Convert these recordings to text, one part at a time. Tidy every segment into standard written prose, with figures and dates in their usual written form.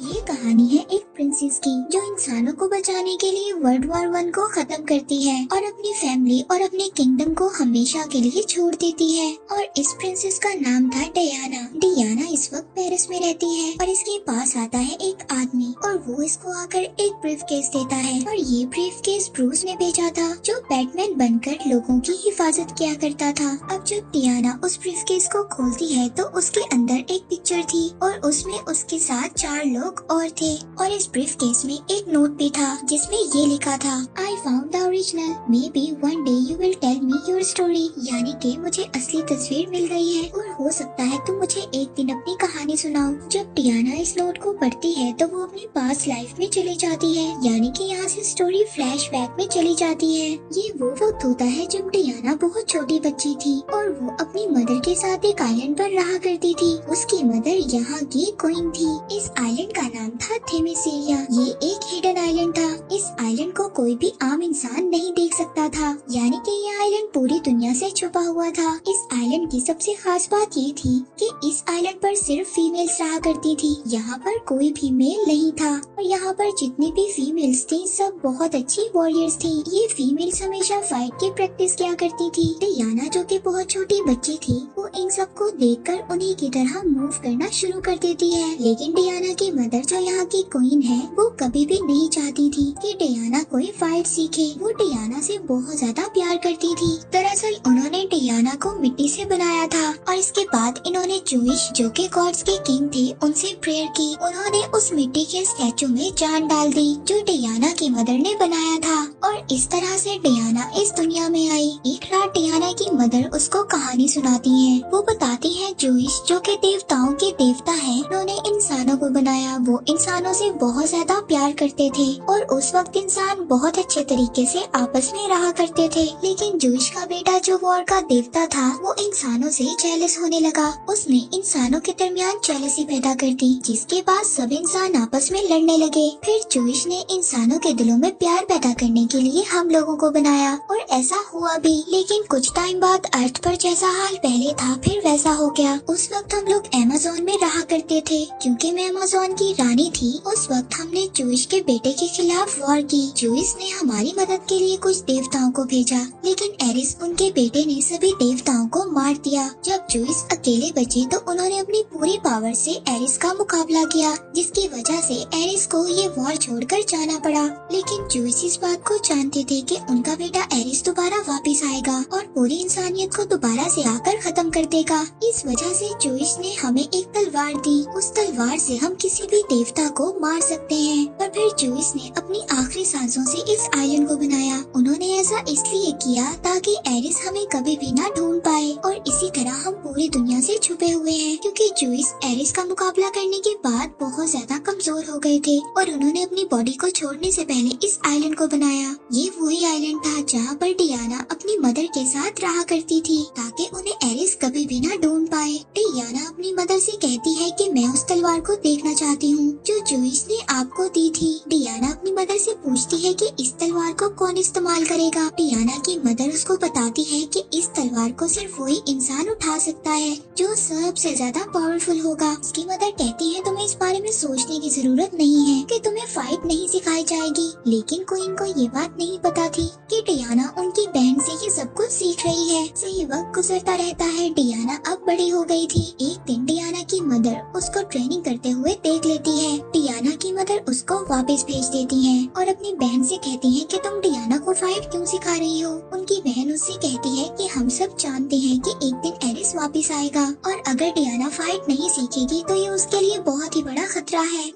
ये कहानी है एक प्रिंसेस की जो इंसानों को बचाने के लिए वर्ल्ड वॉर 1 को खत्म करती है और अपनी फैमिली और अपने किंगडम को हमेशा के लिए छोड़ देती है। और इस प्रिंसेस का नाम था डियाना। डियाना इस वक्त पेरिस में रहती है और इसके पास आता है एक आदमी और वो इसको आकर एक ब्रीफ केस देता है और ये ब्रीफ केस ब्रूस ने भेजा था जो बैटमैन बनकर लोगों की हिफाजत किया करता था। अब जब डियाना उस ब्रीफ केस को खोलती है तो उसके अंदर एक पिक्चर थी और उसमें उसके साथ 4 लोग और थे और इस ब्रीफ केस में एक नोट भी था जिसमें ये लिखा था, I found the original, maybe one day you will tell me your story. यानी कि मुझे असली तस्वीर मिल गई है और हो सकता है तुम मुझे एक दिन अपनी कहानी सुनाओ। जब डियाना इस नोट को पढ़ती है तो वो अपनी पास्ट लाइफ में चली जाती है, यानी कि यहाँ से स्टोरी फ्लैशबैक में चली जाती है। ये वो वक्त होता है जब डियाना बहुत छोटी बच्ची थी और वो अपनी मदर के साथ एक आइलैंड पर रहा करती थी। उसकी मदर यहाँ की क्वीन थी। इस आइलैंड का नाम था थेमेसिरिया। ये एक हिडन आइलैंड था। इस आइलैंड को कोई भी आम इंसान नहीं देख सकता था, यानी कि ये आइलैंड पूरी दुनिया से छुपा हुआ था। इस आइलैंड की सबसे खास बात ये थी कि इस आइलैंड पर सिर्फ फीमेल्स रहा करती थी। यहाँ पर कोई भी मेल नहीं था और यहाँ पर जितनी भी फीमेल्स थी सब बहुत अच्छी वॉरियर्स थी। ये फीमेल्स हमेशा फाइट की प्रैक्टिस किया करती थी। डियाना जो कि बहुत छोटी बच्ची थी वो इन सबको देखकर उन्हीं की तरह मूव करना शुरू कर देती है। लेकिन डियाना की मदर जो यहाँ की क्वीन है वो कभी भी नहीं चाहती थी कि डियाना कोई फाइट सीखे। वो डियाना से बहुत ज्यादा प्यार करती थी। दरअसल उन्होंने डियाना को मिट्टी से बनाया था और इसके बाद इन्होंने जूइश जो कि गॉड्स के किंग थे उनसे प्रेयर की। उन्होंने उस मिट्टी के स्टैचू में जान डाल दी जो डियाना की मदर ने बनाया था और इस तरह से डियाना इस दुनिया में आई। एक रात डियाना की मदर उसको कहानी सुनाती है। वो बताती है जूइश जो कि देवताओं के देवता है, उन्होंने इंसानों को बनाया। वो इंसानों से बहुत ज्यादा प्यार करते थे और उस वक्त इंसान बहुत अच्छे तरीके से आपस में रहा करते थे। लेकिन जूइश का बेटा जो वॉर का देवता था वो इंसानों से जेलस होने लगा। उसने इंसानों के दरमियान जेलसी पैदा कर दी जिसके बाद सब इंसान आपस में लड़ने लगे। फिर जूइश ने इंसानों के दिलों में प्यार पैदा करने के लिए हम लोगों को बनाया और ऐसा हुआ भी। लेकिन कुछ टाइम बाद अर्थ पर जैसा हाल पहले था फिर वैसा हो गया। उस वक्त हम लोग अमेज़न में रहा करते थे। क्योंकि मैं अमेज़न की रानी थी उस वक्त हमने जूइश के बेटे के खिलाफ वॉर की। जूइश ने हमारी मदद के लिए कुछ देवताओं को भेजा लेकिन एरिस उनके बेटे ने सभी देवताओं को मार दिया। जब जूइश अकेले बचे तो उन्होंने अपनी पूरी पावर से एरिस का मुकाबला किया जिसकी वजह से एरिस को ये वॉर छोड़कर जाना पड़ा। लेकिन जूइश इस बात को जानते थे कि उनका बेटा एरिस दोबारा वापस आएगा और पूरी इंसानियत को दोबारा से आकर खत्म कर देगा। इस वजह से जूइश ने हमें एक तलवार दी। उस तलवार से हम किसी भी देवता को मार सकते हैं। और फिर जूइश ने अपनी आखिरी सांसों से इस आइलैंड को बनाया। उन्होंने ऐसा इसलिए किया ताकि एरिस हमें कभी भी ना ढूंढ पाए और इसी तरह हम पूरी दुनिया से छुपे हुए हैं। क्योंकि जूइश एरिस का मुकाबला करने के बाद बहुत ज्यादा कमजोर हो गए थे और उन्होंने अपनी बॉडी को छोड़ने से पहले इस आइलैंड को बनाया। ये वही आइलैंड था जहाँ पर डियाना अपनी मदर के साथ रहा करती थी ताकि उन्हें एरिस कभी भी ना ढूंढ पाए। डियाना अपनी मदर से कहती है कि मैं उस तलवार को देखना चाहती हूँ जो जूइश ने आपको दी थी। डियाना अपनी मदर से पूछती है कि इस तलवार को कौन इस्तेमाल करेगा। डियाना की मदर उसको बताती है कि इस तलवार को सिर्फ वही इंसान उठा सकता है जो सबसे ज्यादा पावरफुल होगा। उसकी मदर कहती है तुम्हें इस बारे में सोचने की जरूरत नहीं है कि तुम्हें फाइट नहीं सिखाई जाएगी। लेकिन क्वीन को ये बात नहीं पता थी कि डियाना उनकी बहन से ये सब कुछ सीख रही है। सही वक्त गुजरता रहता है। डियाना अब बड़ी हो गई थी। एक दिन डियाना की मदर उसको ट्रेनिंग करते हुए देख लेती है। डियाना की मदर उसको वापस भेज देती है और अपनी बहन से कहती है कि तुम डियाना को फाइट क्यों सिखा रही हो। उनकी बहन उससे कहती है कि हम सब जानते हैं कि एक दिन एरिस वापस आएगा और अगर डियाना फाइट नहीं सीखेगी तो ये उसके लिए बहुत ही बड़ा खतरा है।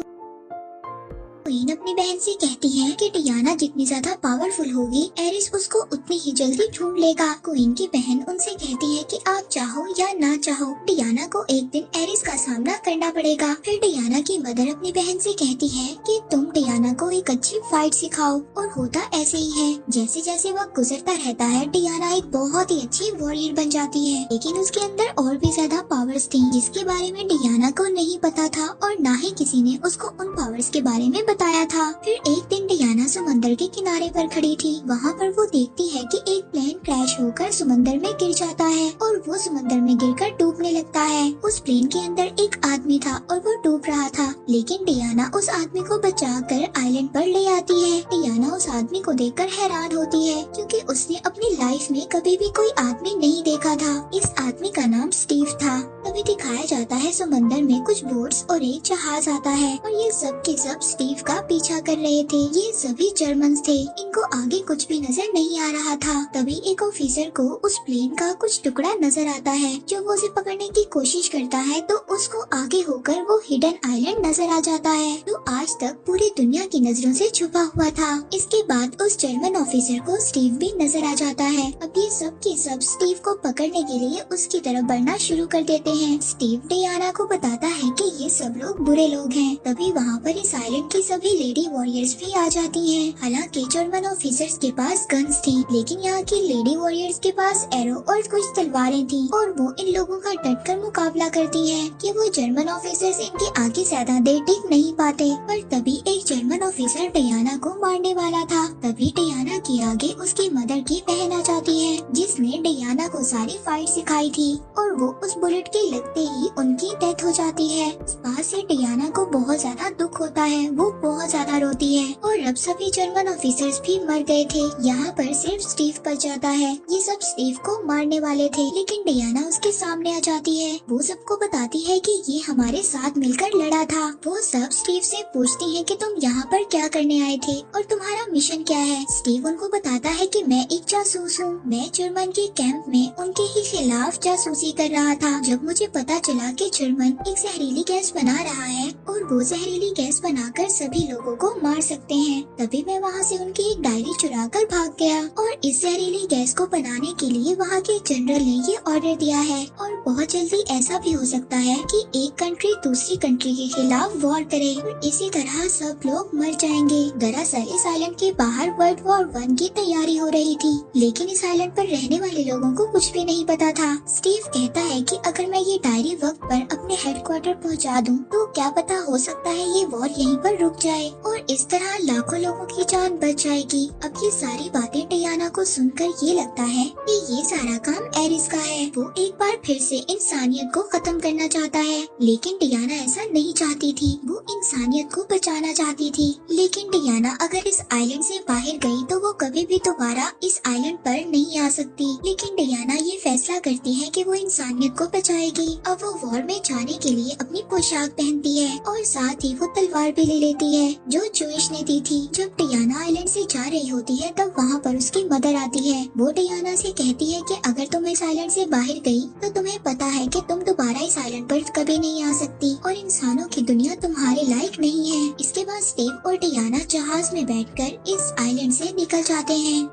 क्वीन अपनी बहन से कहती है कि डियाना जितनी ज्यादा पावरफुल होगी एरिस उसको उतनी ही जल्दी ढूंढ लेगा। क्वीन की बहन उनसे कहती है कि आप चाहो या ना चाहो डियाना को एक दिन एरिस का सामना करना पड़ेगा। फिर डियाना की मदर अपनी बहन से कहती है कि तुम डियाना को एक अच्छी फाइट सिखाओ और होता ऐसे ही है। जैसे जैसे वक्त गुजरता रहता है डियाना एक बहुत ही अच्छी वॉरियर बन जाती है। लेकिन उसके अंदर और भी ज्यादा पावर्स थी जिसके बारे में डियाना को नहीं पता था और ना ही किसी ने उसको उन पावर्स के बारे में बताया था। फिर एक दिन डियाना समंदर के किनारे पर खड़ी थी। वहाँ पर वो देखती है कि एक प्लेन क्रैश होकर समंदर में गिर जाता है और वो समंदर में गिरकर डूबने लगता है। उस प्लेन के अंदर एक आदमी था और वो डूब रहा था, लेकिन डियाना उस आदमी को बचाकर आइलैंड पर ले आती है। डियाना उस आदमी को देखकर हैरान होती है, क्योंकि उसने अपनी लाइफ में कभी भी कोई आदमी नहीं देखा था। इस आदमी का नाम स्टीव था। तभी दिखाया जाता है समंदर में कुछ बोट्स और एक जहाज आता है और ये सब के सब स्टीव का पीछा कर रहे थे। ये सभी जर्मन थे। इनको आगे कुछ भी नजर नहीं आ रहा था। तभी एक ऑफिसर को उस प्लेन का कुछ टुकड़ा नजर आता है। जो वो उसे पकड़ने की कोशिश करता है तो उसको आगे होकर वो हिडन आइलैंड नजर आ जाता है, जो आज तक पूरी दुनिया की नजरों से छुपा हुआ था। इसके बाद उस जर्मन ऑफिसर को स्टीव भी नजर आ जाता है। अब ये सब के सब स्टीव को पकड़ने के लिए उसकी तरफ बढ़ना शुरू कर देते हैं। स्टीव डियाना को बताता है कि ये सब लोग बुरे लोग हैं। तभी वहाँ पर इस आइलैंड की सभी लेडी वॉरियर्स भी आ जाती हैं। हालांकि जर्मन ऑफिसर्स के पास गन्स थी, लेकिन यहाँ की लेडी वॉरियर्स के पास एरो और कुछ तलवारें थी और वो इन लोगों का डटकर मुकाबला करती हैं कि वो जर्मन ऑफिसर्स इनके आगे ज्यादा देर टिक नहीं पाते। पर तभी एक जर्मन ऑफिसर डियाना को मारने वाला था। तभी डियाना के आगे उसकी मदर की बहन आ जाती है, जिसने डियाना को सारी फाइट सिखाई थी और वो उस बुलेट के लगते ही उनकी डेथ हो जाती है। इस बात से डियाना को बहुत ज्यादा दुख होता है। वो बहुत ज्यादा रोती है और अब सभी जर्मन ऑफिसर्स भी मर गए थे। यहाँ पर सिर्फ स्टीव बच जाता है। ये सब स्टीव को मारने वाले थे, लेकिन डियाना उसके सामने आ जाती है। वो सबको बताती है कि ये हमारे साथ मिलकर लड़ा था। वो सब स्टीव से पूछती है कि तुम यहाँ पर क्या करने आए थे और तुम्हारा मिशन क्या है। स्टीव उनको बताता है कि मैं एक जासूस हूँ। मैं जर्मन के कैंप में उनके ही खिलाफ जासूसी कर रहा था। जब मुझे पता चला कि जर्मन एक जहरीली गैस बना रहा है और वो जहरीली गैस बनाकर सभी लोगों को मार सकते हैं, तभी मैं वहाँ से उनकी एक डायरी चुरा कर भाग गया और इस जहरीली गैस को बनाने के लिए वहाँ के जनरल ने ये ऑर्डर दिया है। और बहुत जल्दी ऐसा भी हो सकता है कि एक कंट्री दूसरी कंट्री के खिलाफ वॉर करे और इसी तरह सब लोग मर जाएंगे। दरअसल इस आइलैंड के बाहर वर्ल्ड वॉर 1 की तैयारी हो रही थी, लेकिन इस आइलैंड पर रहने वाले लोगों को कुछ भी नहीं पता था। स्टीव कहता है कि अगर मैं ये डायरी वक्त पर अपने हेडक्वार्टर पहुंचा दूं, तो क्या पता हो सकता है ये वॉर यहीं पर रुक जाए और इस तरह लाखों लोगों की जान बच जाएगी। अब ये सारी बातें डियाना को सुनकर ये लगता है कि ये सारा काम एरिस का है। वो एक बार फिर से इंसानियत को खत्म करना चाहता है, लेकिन डियाना ऐसा नहीं चाहती थी। वो इंसानियत को बचाना चाहती थी। लेकिन डियाना अगर इस आइलैंड से बाहर गई तो वो कभी भी दोबारा इस आइलैंड पर नहीं आ सकती। लेकिन डियाना ये फैसला करती है कि वो इंसानियत को बचाएगी। अब वो वॉर में जाने के लिए अपनी पोशाक पहनती है और साथ ही वो तलवार भी ले लेती है जो जूइश ने दी थी। जब डियाना आइलैंड से जा रही होती है तब वहाँ पर उसकी मदर आती है। वो डियाना से कहती है कि अगर तुम इस आइलैंड से बाहर गई तो तुम्हें पता है कि तुम दोबारा इस आइलैंड पर कभी नहीं आ सकती और इंसानों की दुनिया तुम्हारे लायक नहीं है। इसके बाद स्टीव और डियाना जहाज में बैठकर इस आइलैंड से निकल जाते हैं।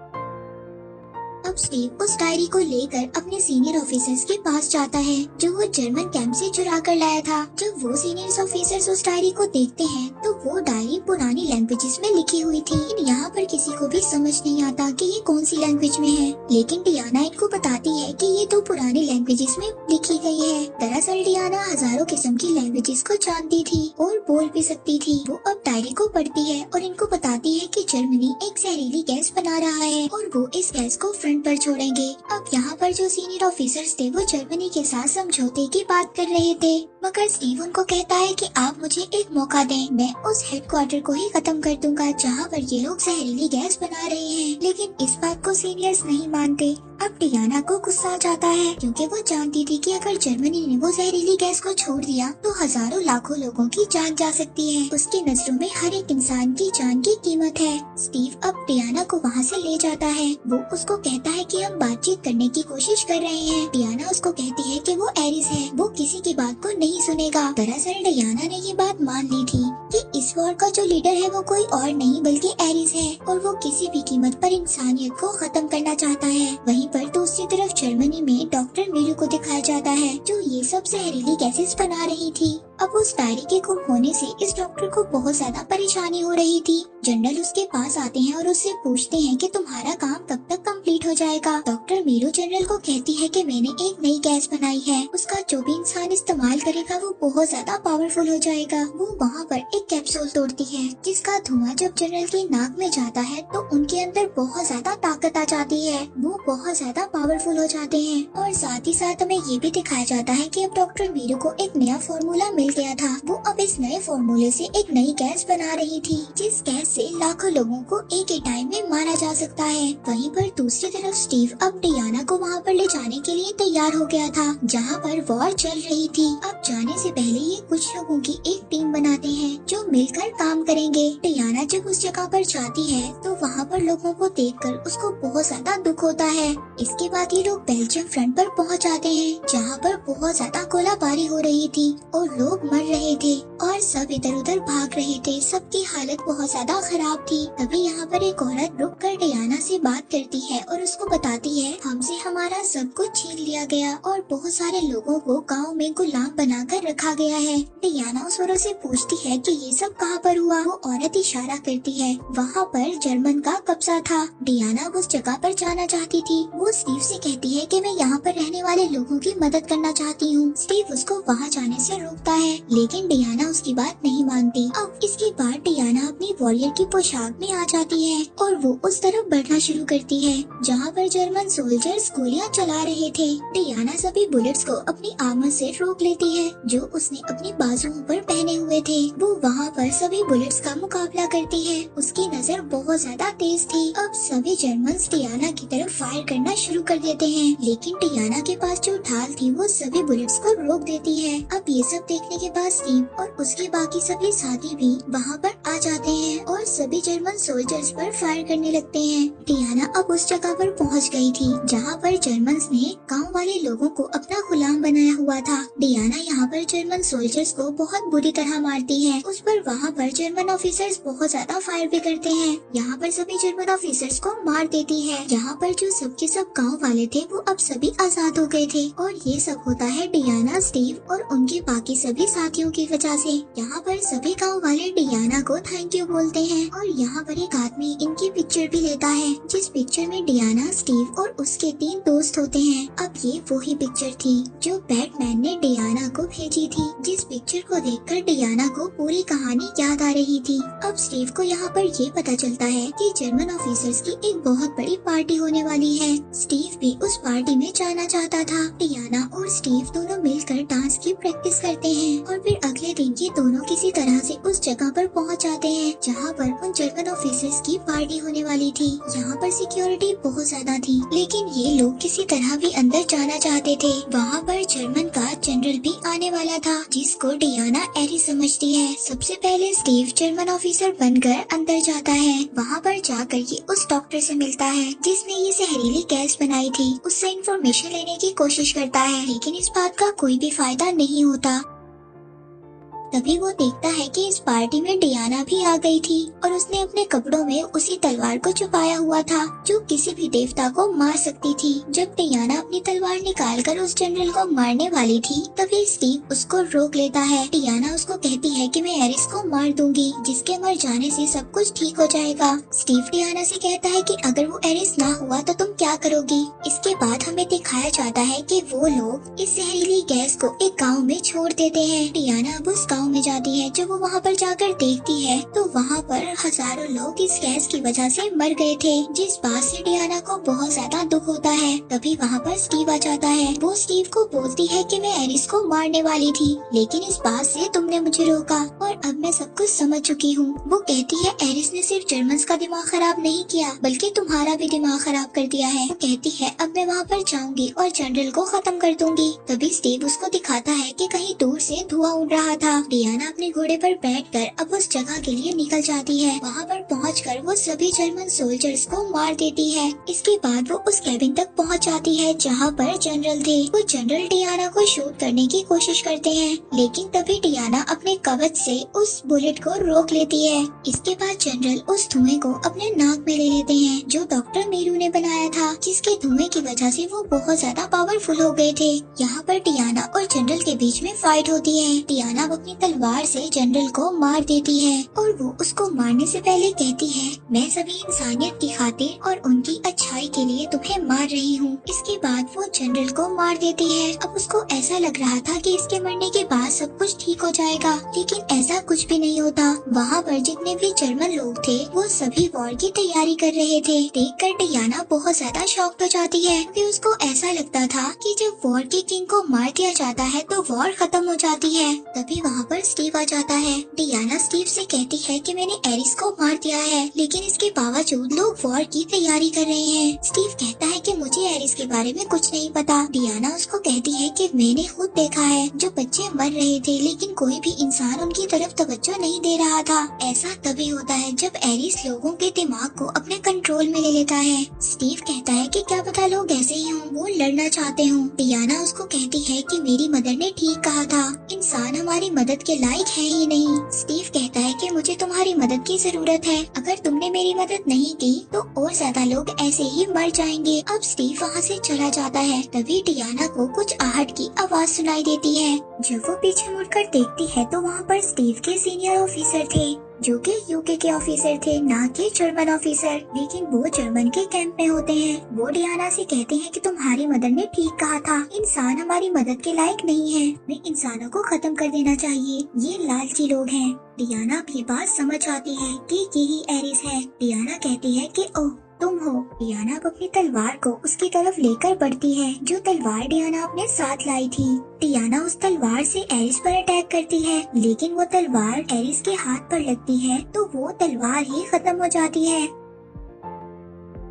अब स्टीव उस डायरी को लेकर अपने सीनियर ऑफिसर्स के पास जाता है, जो वो जर्मन कैंप से चुरा कर लाया था। जब वो सीनियर ऑफिसर्स उस डायरी को देखते हैं तो वो डायरी पुरानी लैंग्वेजेस में लिखी हुई थी। यहाँ पर किसी को भी समझ नहीं आता कि ये कौन सी लैंग्वेज में है, लेकिन डियाना इनको बताती है कि ये तो पुरानी लैंग्वेजेस में लिखी गई है। दरअसल डियाना हजारों किस्म की लैंग्वेजेस को जानती थी और बोल भी सकती थी। वो अब डायरी को पढ़ती है और इनको बताती है कि जर्मनी एक जहरीली गैस बना रहा है और वो इस गैस को फ्रंट पर छोड़ेंगे। अब यहाँ पर जो सीनियर ऑफिसर्स थे वो जर्मनी के साथ समझौते की बात कर रहे थे, मगर स्टीव उनको कहता है कि आप मुझे एक मौका दें, मैं उस हेडक्वार्टर को ही खत्म कर दूंगा जहाँ पर ये लोग जहरीली गैस बना रहे हैं। लेकिन इस बात को सीनियर्स नहीं मानते। अब डियाना को गुस्सा आ जाता है, क्योंकि वो जानती थी कि अगर जर्मनी ने वो जहरीली गैस को छोड़ दिया तो हजारों लाखों लोगों की जान जा सकती है। उसकी नजरों में हर एक इंसान की जान की कीमत है। स्टीव अब डियाना को वहाँ से ले जाता है। वो उसको कहता है कि हम बातचीत करने की कोशिश कर रहे हैं। डियाना उसको कहती है कि वो एरिस है, वो किसी की बात को नहीं सुनेगा। दरअसल डियाना ने ये बात मान ली थी कि इस वॉर का जो लीडर है वो कोई और नहीं बल्कि एरिस है और वो किसी भी कीमत पर इंसानियत को खत्म करना चाहता है। वहीं पर दूसरी तरफ जर्मनी में डॉक्टर मीरू को दिखाया जाता है, जो ये सब जहरीली गैसेस बना रही थी। अब उस डायरी के गुम होने से इस डॉक्टर को बहुत ज्यादा परेशानी हो रही थी। जनरल उसके पास आते हैं और उससे पूछते हैं कि तुम्हारा काम कब तक कंप्लीट हो जाएगा। डॉक्टर मीरू जनरल को कहती है कि मैंने एक नई गैस बनाई है, उसका जो भी इंसान इस्तेमाल करेगा वो बहुत ज्यादा पावरफुल हो जाएगा। वो वहाँ पर एक कैप्सूल तोड़ती है जिसका धुआं जब जनरल की नाक में जाता है तो उनके अंदर बहुत ज्यादा ताकत आ जाती है, वो बहुत ज्यादा पावरफुल हो जाते हैं। और साथ ही साथ हमें ये भी दिखाया जाता है कि अब डॉक्टर मीरू को एक नया फॉर्मूला मिल गया था। वो अब इस नए फॉर्मूले से एक नई गैस बना रही थी जिस गैस से लाखों लोगों को एक ही टाइम में मारा जा सकता है। वहीं पर दूसरी तरफ स्टीव अब डियाना को वहाँ पर ले जाने के लिए तैयार हो गया था जहाँ पर वॉर चल रही थी। अब जाने से पहले ये कुछ लोगों की एक टीम बनाते हैं जो मिलकर काम करेंगे। डियाना जब उस जगह पर जाती है तो वहाँ पर लोगों को देखकर उसको बहुत ज्यादा दुख होता है। इसके बाद ये लोग बेल्जियम फ्रंट पर पहुँच जाते हैं जहाँ पर बहुत ज्यादा गोलाबारी हो रही थी और लोग मर रहे थे और सब इधर उधर भाग रहे थे। सबकी हालत बहुत ज्यादा खराब थी। तभी यहाँ पर एक औरत रुक कर डियाना से बात करती है और उसको बताती है हमसे हमारा सब कुछ छीन लिया गया और बहुत सारे लोगों को गांव में गुलाम बनाकर रखा गया है। डियाना उस औरत से पूछती है कि ये सब कहाँ पर हुआ। वो औरत इशारा करती है वहाँ पर जर्मन का कब्जा था। डियाना उस जगह पर जाना चाहती थी। वो स्टीव से कहती है कि मैं यहाँ पर रहने वाले लोगों की मदद करना चाहती हूँ। स्टीव उसको वहाँ जाने से रोकता है लेकिन डियाना उसकी बात नहीं मानती। अब इसके बाद डियाना अपनी वॉरियर की पोशाक में आ जाती है और वो उस तरफ बढ़ना शुरू करती है जहाँ पर जर्मन सोल्जर्स गोलियां चला रहे थे। डियाना सभी बुलेट्स को अपनी आर्मर से रोक लेती है जो उसने अपनी बाजुओं पर पहने हुए थे। वो वहाँ पर सभी बुलेट्स का मुकाबला करती है। उसकी नजर बहुत ज्यादा तेज थी। अब सभी जर्मन्स डियाना की तरफ फायर करना शुरू कर देते हैं लेकिन डियाना के पास जो ढाल थी वो सभी बुलेट्स को रोक देती है। अब ये सब देखने के बाद स्टीव और उसके बाकी सभी साथी भी वहाँ पर आ जाते हैं और सभी जर्मन सोल्जर्स पर फायर करने लगते हैं। डियाना अब उस जगह पर पहुँच गई थी जहाँ पर जर्मन्स ने गाँव वाले लोगों को अपना गुलाम बनाया हुआ था। डियाना यहाँ पर जर्मन सोल्जर्स को बहुत बुरी तरह मारती है। उस पर वहाँ पर जर्मन ऑफिसर्स बहुत ज्यादा फायर भी करते हैं। यहाँ पर सभी जर्मन ऑफिसर्स को मार देती है। यहाँ पर जो सबके सब गाँव वाले थे वो अब सभी आजाद हो गए थे और ये सब होता है डियाना, स्टीव और उनके बाकी सभी साथियों की वजह से। यहाँ पर सभी गाँव वाले डियाना को थैंक यू बोलते हैं और यहाँ पर एक आदमी इनकी पिक्चर भी लेता है जिस पिक्चर में डियाना, स्टीव और उसके 3 दोस्त होते हैं। अब ये वही पिक्चर थी जो बैटमैन ने डियाना को भेजी थी। जिस पिक्चर को देखकर डियाना को पूरी कहानी याद आ रही थी। अब स्टीव को यहाँ पर ये पता चलता है कि जर्मन ऑफिसर्स की एक बहुत बड़ी पार्टी होने वाली है। स्टीव भी उस पार्टी में जाना चाहता था। डियाना और स्टीव दोनों मिलकर डांस की प्रैक्टिस करते हैं और फिर अगले दिन ये दोनों किसी तरह से उस जगह पर पहुंच जाते हैं जहां पर उन जर्मन ऑफिसर्स की पार्टी होने वाली थी। यहाँ पर सिक्योरिटी बहुत ज्यादा थी लेकिन ये लोग किसी तरह भी अंदर जाना चाहते थे। वहाँ पर जर्मन का जनरल भी आने वाला था जिसको डियाना एरिस समझती है। सबसे पहले स्टीव जर्मन ऑफिसर बनकर अंदर जाता है। वहाँ पर जाकर ये उस डॉक्टर से मिलता है जिसने ये जहरीली गैस बनाई थी। उससे इंफॉर्मेशन लेने की कोशिश करता है लेकिन इस बात का कोई भी फायदा नहीं होता। तभी वो देखता है कि इस पार्टी में डियाना भी आ गई थी और उसने अपने कपड़ों में उसी तलवार को छुपाया हुआ था जो किसी भी देवता को मार सकती थी। जब डियाना अपनी तलवार निकालकर उस जनरल को मारने वाली थी तभी स्टीव उसको रोक लेता है। डियाना उसको कहती है कि मैं एरिस को मार दूंगी जिसके मर जाने से सब कुछ ठीक हो जाएगा। स्टीव डियाना से कहता है कि अगर वो एरिस ना हुआ तो तुम क्या करोगी। इसके बाद हमें दिखाया जाता है कि वो लोग इस जहरीली गैस को एक गाँव में छोड़ देते हैं। डियाना अब उस में जाती है। जब वो वहाँ पर जाकर देखती है तो वहाँ पर हजारों लोग इस गैस की वजह से मर गए थे जिस बात से डियाना को बहुत ज्यादा दुख होता है। तभी वहाँ पर स्टीव आ जाता है। वो स्टीव को बोलती है कि मैं एरिस को मारने वाली थी लेकिन इस बात से तुमने मुझे रोका और अब मैं सब कुछ समझ चुकी हूँ। वो कहती है एरिस ने सिर्फ जर्मन्स का दिमाग खराब नहीं किया बल्कि तुम्हारा भी दिमाग खराब कर दिया है। वो कहती है अब मैं वहाँ पर जाऊंगी और जनरल को खत्म कर दूंगी। तभी स्टीव उसको दिखाता है कि कहीं दूर से धुआं उड़ रहा था। डियाना अपने घोड़े पर बैठकर अब उस जगह के लिए निकल जाती है। वहाँ पर पहुंचकर वो सभी जर्मन सोल्जर्स को मार देती है। इसके बाद वो उस कैबिन तक पहुँच जाती है जहाँ पर जनरल थे। वो जनरल डियाना को शूट करने की कोशिश करते हैं, लेकिन तभी डियाना अपने कवच से उस बुलेट को रोक लेती है। इसके बाद जनरल उस धुएं को अपने नाक में ले लेते हैं जो डॉक्टर मीरू ने बनाया था, जिसके धुएं की वजह से वो बहुत ज्यादा पावरफुल हो गए थे। यहाँ पर डियाना और जनरल के बीच में फाइट होती है। डियाना अपनी तलवार से जनरल को मार देती है और वो उसको मारने से पहले कहती है, मैं सभी इंसानियत की खातिर और उनकी अच्छाई के लिए तुम्हें मार रही हूँ। इसके बाद वो जनरल को मार देती है। अब उसको ऐसा लग रहा था कि इसके मरने के बाद सब कुछ ठीक हो जाएगा, लेकिन ऐसा कुछ भी नहीं होता। वहाँ पर जितने भी जर्मन लोग थे वो सभी वॉर की तैयारी कर रहे थे। देखकर डियाना बहुत ज्यादा शॉक्ड हो जाती है क्योंकि उसको ऐसा लगता था कि जब वॉर के किंग को मार दिया जाता है तो वॉर खत्म हो जाती है। तभी वहाँ पर स्टीव आ जाता है। डियाना स्टीव से कहती है कि मैंने एरिस को मार दिया है, लेकिन इसके बावजूद लोग वॉर की तैयारी कर रहे हैं। स्टीव कहता है कि मुझे एरिस के बारे में कुछ नहीं पता। डियाना उसको कहती है कि मैंने खुद देखा है जो बच्चे मर रहे थे, लेकिन कोई भी इंसान उनकी तरफ तवज्जो नहीं दे रहा था। ऐसा तभी होता है जब एरिस लोगों के दिमाग को अपने कंट्रोल में ले लेता है। स्टीव कहता है कि क्या पता लोग ऐसे ही हों, वो लड़ना चाहते हों। डियाना उसको कहती है कि मेरी मदर ने ठीक कहा था, इंसान हमारी मदद के लायक है ही नहीं। स्टीव कहता है कि मुझे तुम्हारी मदद की जरूरत है, अगर तुमने मेरी मदद नहीं की तो और ज्यादा लोग ऐसे ही मर जाएंगे। अब स्टीव वहाँ से चला जाता है। तभी डियाना को कुछ आहट की आवाज सुनाई देती है। जब वो पीछे मुड़कर देखती है तो वहाँ पर स्टीव के सीनियर ऑफिसर थे जो कि यूके के ऑफिसर थे, ना कि जर्मन ऑफिसर, लेकिन वो जर्मन के कैंप में होते हैं। वो डियाना से कहते हैं कि तुम्हारी मदर ने ठीक कहा था, इंसान हमारी मदद के लायक नहीं है, हमें इंसानों को खत्म कर देना चाहिए, ये लालची लोग हैं। डियाना अब ये बात समझ आती है कि यही एरिस है। डियाना कहती है कि ओह तुम हो। डियाना अब अपनी तलवार को उसकी तरफ लेकर बढ़ती है जो तलवार डियाना अपने साथ लाई थी। डियाना उस तलवार से एरिस पर अटैक करती है, लेकिन वो तलवार एरिस के हाथ पर लगती है तो वो तलवार ही खत्म हो जाती है।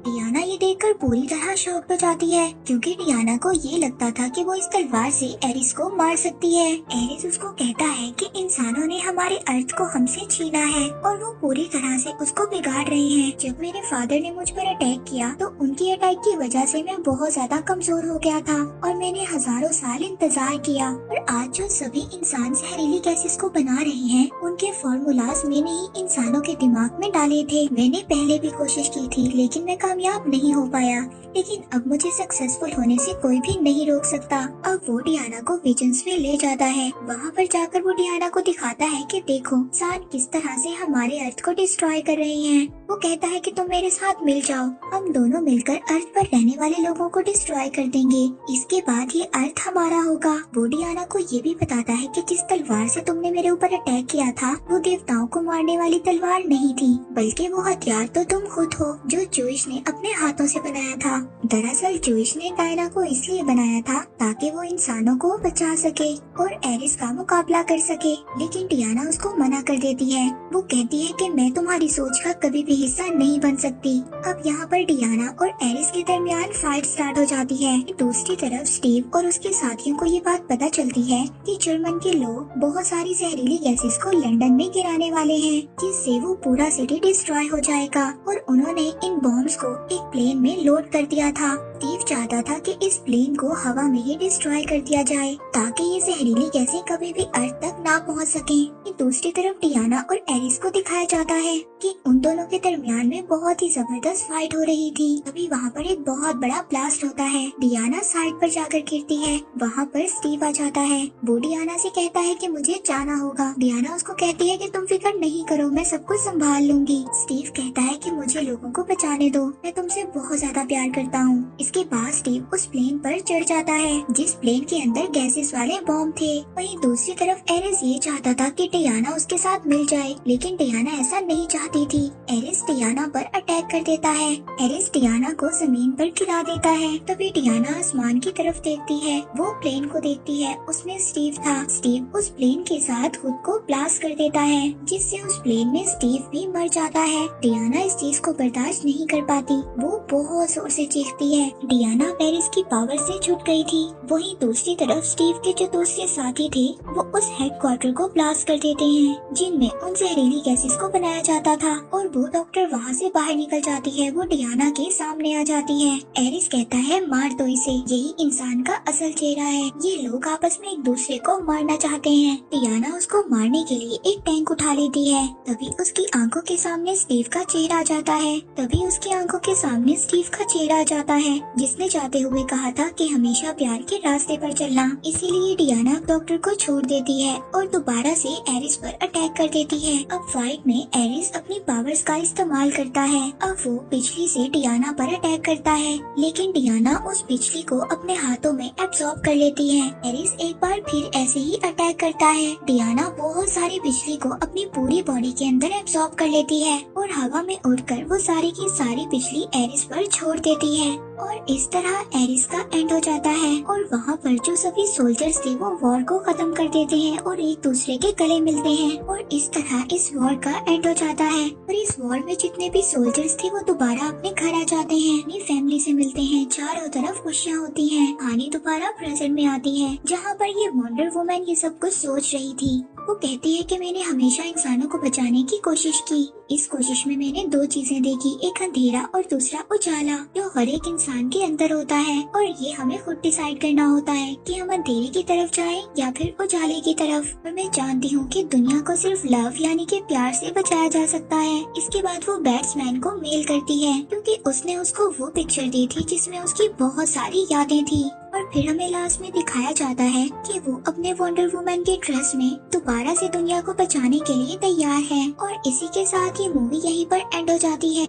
डियाना ये देखकर पूरी तरह शॉक्ड हो जाती है क्योंकि डियाना को ये लगता था कि वो इस तलवार से एरिस को मार सकती है। एरिस उसको कहता है कि इंसानों ने हमारे अर्थ को हमसे छीना है और वो पूरी तरह से उसको बिगाड़ रहे हैं। जब मेरे फादर ने मुझ पर अटैक किया तो उनकी अटैक की वजह से मैं बहुत ज्यादा कमजोर हो गया था और मैंने हजारों साल इंतजार किया, और आज जो सभी इंसान जहरीली गैसेस को बना रहे हैं उनके फॉर्मूलाज मैंने ही इंसानों के दिमाग में डाले थे। मैंने पहले भी कोशिश की थी लेकिन मैं कामयाब नहीं हो पाया, लेकिन अब मुझे सक्सेसफुल होने से कोई भी नहीं रोक सकता। अब वो डियाना को विजन्स में ले जाता है। वहाँ पर जाकर वो डियाना को दिखाता है कि देखो इंसान किस तरह से हमारे अर्थ को डिस्ट्रॉय कर रहे हैं। वो कहता है कि तुम मेरे साथ मिल जाओ, हम दोनों मिलकर अर्थ पर रहने वाले लोगों को डिस्ट्रॉय कर देंगे, इसके बाद ये अर्थ हमारा होगा। वो डियाना को ये भी बताता है कि जिस तलवार से तुमने मेरे ऊपर अटैक किया था वो देवताओं को मारने वाली तलवार नहीं थी, बल्कि वो हथियार तो तुम खुद हो जो जूइश ने अपने हाथों से बनाया था। दरअसल जूइश ने डायना को इसलिए बनाया था ताकि वो इंसानों को बचा सके और एरिस का मुकाबला कर सके, लेकिन डियाना उसको मना कर देती है। वो कहती है कि मैं तुम्हारी सोच का कभी भी हिस्सा नहीं बन सकती। अब यहाँ पर डियाना और एरिस के दरमियान फाइट स्टार्ट हो जाती है। दूसरी तरफ स्टीव और उसके साथियों को ये बात पता चलती है कि जर्मन के लोग बहुत सारी जहरीली गैसेस को लंदन में गिराने वाले हैं, जिससे वो पूरा सिटी डिस्ट्रॉय हो जाएगा, और उन्होंने इन बॉम्ब्स को एक प्लेन में लोड कर दिया था। स्टीव चाहता था कि इस प्लेन को हवा में ही डिस्ट्रॉय कर दिया जाए ताकि ये जहरीली गैसें कभी भी अर्थ तक ना पहुंच सकें। दूसरी तरफ डियाना और एरिस को दिखाया जाता है कि उन दोनों के दरमियान में बहुत ही जबरदस्त फाइट हो रही थी। तभी वहाँ पर एक बहुत बड़ा ब्लास्ट होता है। डियाना साइड पर जाकर गिरती है। वहाँ पर स्टीव आ जाता है। वो डियाना से कहता है कि मुझे जाना होगा। डियाना उसको कहती है कि तुम फिक्र नहीं करो, मैं सब कुछ संभाल लूंगी। स्टीव कहता है कि मुझे लोगों को बचाने दो, मैं तुमसे बहुत ज्यादा प्यार करता हूँ। इसके बाद स्टीव उस प्लेन पर चढ़ जाता है जिस प्लेन के अंदर गैसेस वाले बॉम्ब थे। वहीं दूसरी तरफ एरिस ये चाहता था कि डियाना उसके साथ मिल जाए, लेकिन डियाना ऐसा नहीं चाहती थी। एरिस डियाना पर अटैक कर देता है। एरिस डियाना को जमीन पर गिरा देता है। तभी डियाना आसमान की तरफ देखती है। वो प्लेन को देखती है, उसमें स्टीव था। स्टीव उस प्लेन के साथ खुद को ब्लास्ट कर देता है, जिससे उस प्लेन में स्टीव भी मर जाता है। डियाना इस चीज को बर्दाश्त नहीं कर पाती थी। वो बहुत जोर से चीखती है। डियाना पेरिस की पावर से छूट गई थी। वहीं दूसरी तरफ स्टीव के जो दूसरे साथी थे वो उस हेडक्वार्टर को ब्लास्ट कर देते हैं जिनमें उन जहरीली गैसेस को बनाया जाता था और वो डॉक्टर वहाँ से बाहर निकल जाती है। वो डियाना के सामने आ जाती है। एरिस कहता है मार दो इसे, यही इंसान का असल चेहरा है। ये लोग आपस में एक दूसरे को मारना चाहते हैं। डियाना उसको मारने के लिए एक टैंक उठा लेती है। तभी उसकी आंखों के सामने स्टीव का चेहरा आ जाता है। तभी उसकी आंखों के सामने स्टीव का चेहरा आ जाता है जिसने जाते हुए कहा था कि हमेशा प्यार के रास्ते पर चलना। इसीलिए डियाना डॉक्टर को छोड़ देती है और दोबारा से एरिस पर अटैक कर देती है। अब फाइट में एरिस अपनी पावर्स का इस्तेमाल करता है। अब वो बिजली से डियाना पर अटैक करता है लेकिन डियाना उस बिजली को अपने हाथों में एब्जॉर्ब कर लेती है। एरिस एक बार फिर ऐसे ही अटैक करता है। डियाना बहुत सारी बिजली को अपनी पूरी बॉडी के अंदर एब्जॉर्ब कर लेती है और हवा में उड़कर वो सारी की सारी बिजली एरिस पर छोड़ देती है और इस तरह एरिस का एंड हो जाता है। और वहाँ पर जो सभी सोल्जर्स थे वो वॉर को खत्म कर देते हैं और एक दूसरे के गले मिलते हैं और इस तरह इस वॉर का एंड हो जाता है। और इस वॉर में जितने भी सोल्जर्स थे वो दोबारा अपने घर आ जाते हैं, अपनी फैमिली से मिलते हैं। चारों तरफ खुशियाँ होती हैं। कहानी दोबारा प्रेजेंट में आती है जहाँ पर ये वंडर वुमन ये सब कुछ सोच रही थी। वो कहती है कि मैंने हमेशा इंसानों को बचाने की कोशिश की। इस कोशिश में मैंने दो चीजें देखी, एक अंधेरा और दूसरा उजाला जो हर एक इंसान के अंदर होता है और ये हमें खुद डिसाइड करना होता है कि हम अंधेरे की तरफ जाएं या फिर उजाले की तरफ। और मैं जानती हूँ कि दुनिया को सिर्फ लव यानी कि प्यार से बचाया जा सकता है। इसके बाद वो बैट्समैन को मेल करती है क्योंकि उसने उसको वो पिक्चर दी थी जिसमें उसकी बहुत सारी यादें थी। और फिर हमें लास्ट में दिखाया जाता है कि वो अपने वंडर वुमन के ड्रेस में दोबारा से दुनिया को बचाने के लिए तैयार है। और इसी के साथ ये मूवी यहीं पर एंड हो जाती है।